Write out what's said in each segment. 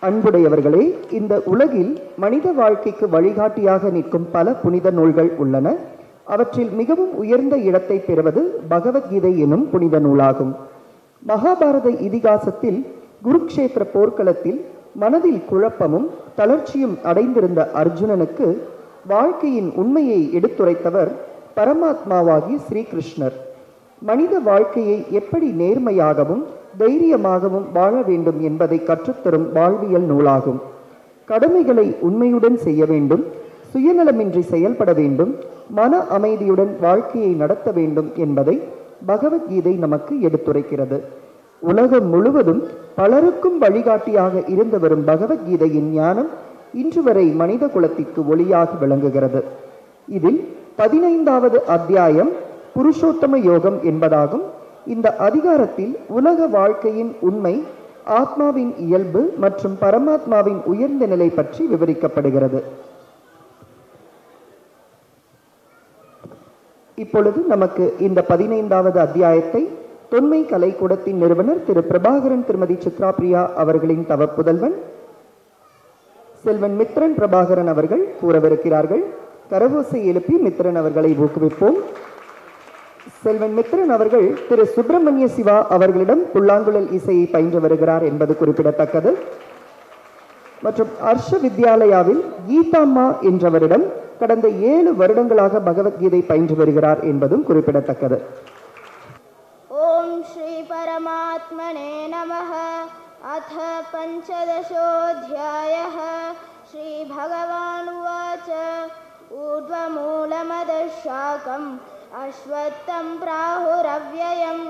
அன்புடையவர்களே, இந்த உலகில் மனித வாழ்க்கைக்கு வழிகாட்டியாக நிற்கும் பல புனித நூல்கள் உள்ளன. அவற்றில் மிகவும் உயர்ந்த இடத்தை பெறுவது பகவத்கீதை எனும் புனித நூலாகும். மகாபாரத இதிகாசத்தில் குருக்ஷேத்திர போர்க்களத்தில் மனதில் குழப்பமும் தளர்ச்சியும் அடைந்திருந்த அர்ஜுனனுக்கு வாழ்க்கையின் உண்மையை எடுத்துரைத்தவர் பரமாத்மாவாகிய ஸ்ரீகிருஷ்ணர். மனித வாழ்க்கையை எப்படி நேர்மையாகவும் தைரியமாகவும் வாழ வேண்டும் என்பதை கற்றுத்தரும் வாழ்வியல் நூலாகும். கடமைகளை உண்மையுடன் செய்ய வேண்டும், சுயநலமின்றி செயல்பட வேண்டும், மன அமைதியுடன் வாழ்க்கையை நடத்த வேண்டும் என்பதை பகவத்கீதை நமக்கு எடுத்துரைக்கிறது. உலகம் முழுவதும் பலருக்கும் வழிகாட்டியாக இருந்து வரும் பகவத்கீதையின் ஞானம் இன்று வரை மனித குலத்திற்கு ஒளியாக விளங்குகிறது. இதில் 15வது அத்தியாயம் புருஷோத்தம யோகம் என்பதாகும். இந்த அதிகாரத்தில் உலக வாழ்க்கையின் உண்மை, ஆத்மாவின் இயல்பு மற்றும் பரமாத்மாவின் உயர்ந்த நிலை பற்றி விவரிக்கப்படுகிறது. இப்பொழுது நமக்கு இந்த 15வது அத்தியாயத்தை தொன்மை கலைக்கூடத்தின் நிறுவனர் திரு பிரபாகரன் திருமதி சித்ரா பிரியா அவர்களின் தவ புதல்வன் செல்வன் மித்ரன் பிரபாகரன் அவர்கள் கூறவிருக்கிறார்கள். கரவோசை எழுப்பி மித்ரன் அவர்களை ஊக்குவிப்போம். செல்வன் மித்ரன் அவர்கள் திரு சுப்பிரமணிய சிவா அவர்களிடம் புல்லாங்குழல் இசையை பயின்று வருகிறார் என்பது குறிப்பிடத்தக்கது. மற்றும் ஹர்ஷ வித்யாலயாவில் கீதாம்மா என்றவரிடம் கடந்த 7 வருடங்களாக பகவத்கீதை பயின்று வருகிறார் என்பதும் குறிப்பிடத்தக்கது. ஓம் ஸ்ரீ பரமாத்மனே நமஹ. அத பஞ்சதசோऽध्यायः. ஸ்ரீ பகவான் உவாச்ச. ஊர்வமூலமதசாகம் அஸ்வத்தம் பிராஹுரவ்யயம்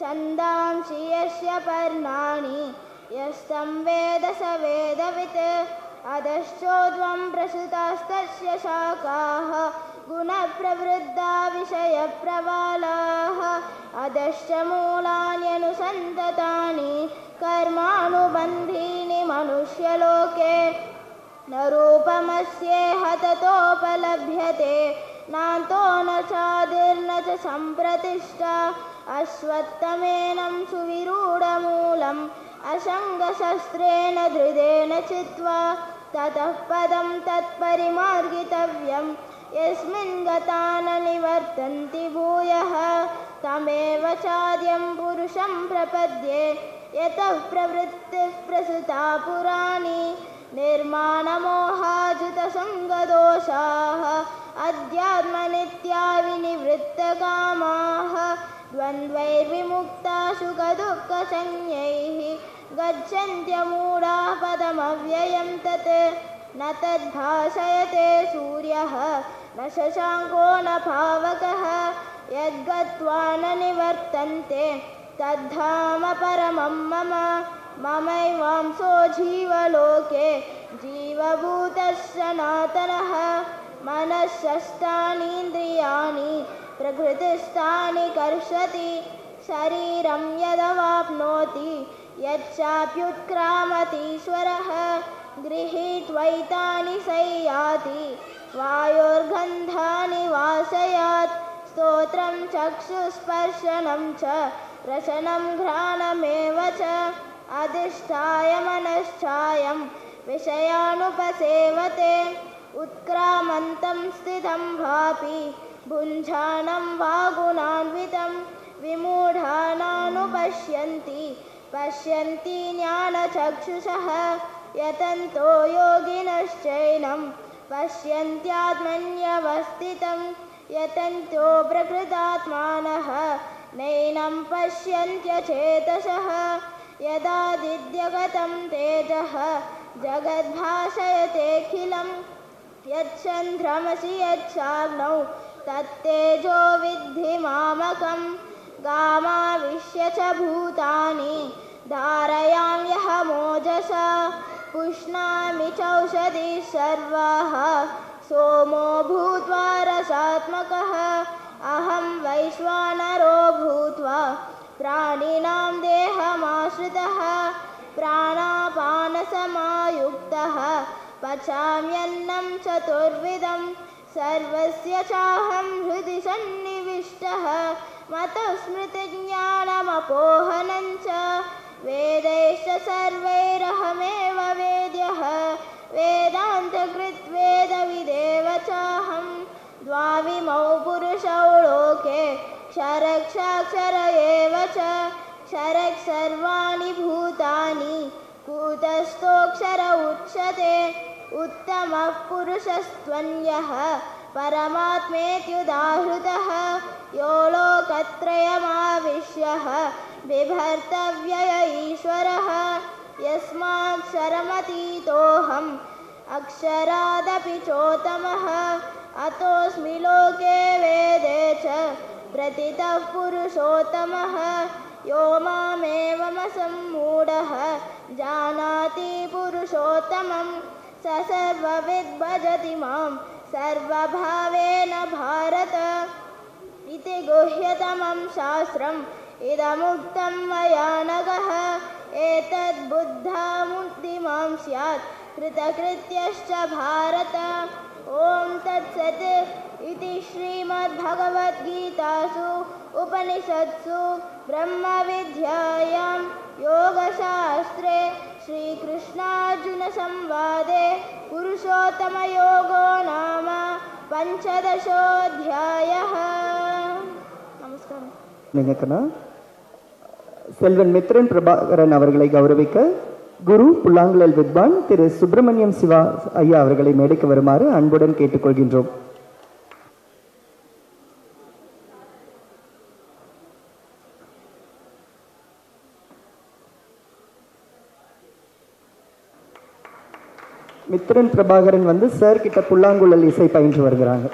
சந்தாம்சி யஸ்ய பர்ணானி யஸ்தம் வேத ச வேதவித் அதश्चोर्ध्वं प्रसुतास्तस्य शाखाः गुणप्रवृद्धा विषयप्रवालाः अधश्च मूलान्यनुसन्ततानि कर्मानुबन्धीनि मनुष्यलोके न रूपमस्येह ततोपलभ्यते नान्तो न चादिर्न च सम्प्रतिष्ठा अश्वत्थमेनं सुविरूढमूलम् असङ्गशस्त्रेण धृतेन चित्वा ततः पदं तत्परिमार्गितव्यं यस्मिन् गता न निवर्तन्ति भूयः तमेव चाद्यं पुरुषं प्रपद्ये यतः प्रवृत्तिः प्रसृता पुराणी निर्माणमोहाजितसङ्गदोषाः अध्यात्मनित्या विनिवृत्तकामाः द्वन्द्वैर्विमुक्ता सुखदुःखसंज्ञैः गच्छन्त्यमूढाः पदमव्ययं तत् न तद्भासयते सूर्यः न शशाङ्को न पावकः यद्गत्वा न निवर्तन्ते तद्धाम परमं मम ममैवांसो जीवलोके जीवभूतः सनातनः मनःषष्ठानीन्द्रियाणि प्रकृतिस्थानि कर्षति शरीरं यदवाप्नोति यच्चाप्युत्क्रामतीश्वरः गृहीत्वैतानि संयाति वायोर्गन्धानि वासयात् स्तोत्रं चक्षुस्पर्शनं च रसनं घ्राणमेव च अधिष्ठाय मनश्चायं विषयानुपसेवते उत्क्रामन्तं स्थितं भापि भुञ्जानं वा गुणान्वितं विमूढानानुपश्यन्ति पश्यन्ति ज्ञानचक्षुषः यतन्तो योगिनश्चैनं पश्यन्त्यात्मन्यवस्थितं यतन्तो प्रकृतात्मानः नैनं पश्यन्त्यचेतसः यदादिद्यगतं तेजः जगद्भासयतेऽखिलं यच्चन्द्रमसि यच्चाग्नौ तत्तेजो विद्धि मामकं गामाविश्य च भूतानि धारयाम्यहमोजसा पुष्णामि चौषधिः सर्वाः सोमो भूत्वा रसात्मकः अहं वैश्वानरो भूत्वा प्राणिनां देहमाश्रितः प्राणापानसमायुक्तः पचाम्यन्नं चतुर्विधं सर्वस्य चाहं हृदि सन्निविष्टः मतः स्मृतिज्ञानमपोहनं च वेदैश्च सर्वैरहमेव वेद क्षर एव च क्षरः सर्वाणि भूतानि कूटस्थोऽक्षर उच्यते उत्तमः पुरुषस्त्वन्यः परमात्मेत्युदाहृतः यो लोकत्रयमाविश्यः बिभर्तव्यय ईश्वरः यस्माक्षरमतीतोऽहम् अक्षरादपि चोत्तमः अतोऽस्मि लोके वेदे च प्रतितः पुरुषोत्तमः यो मामेवमसम्मूढः जानाति पुरुषोत्तमं स सर्वविद् भजति मां सर्वभावेन भारत इति गुह्यतमं शास्त्रम् इदमुक्तं मया नघः एतद्बुद्धा मुक्तिमां स्यात् कृतकृत्यश्च भारत ॐ तत्सत् इति श्रीमद्भगवद्गीतासु उपनिषत्सु ब्रह्मविद्यायां योगशास्त्रे श्रीकृष्णार्जुनसंवादे पुरुषोत्तमयोगो नाम पञ्चदशोऽध्यायः नमस्कारः நினைக்கணும். செல்வன் மித்ரன் பிரபாகரன் அவர்களை கௌரவிக்க குரு புல்லாங்குழல் வித்வான் திரு சுப்பிரமணியம் சிவா ஐயா அவர்களை மேடைக்கு வருமாறு அன்புடன் கேட்டுக்கொள்கின்றோம். மித்ரன் பிரபாகரன் சார் கிட்ட புல்லாங்குழல் இசை பயின்று வருகிறாங்க.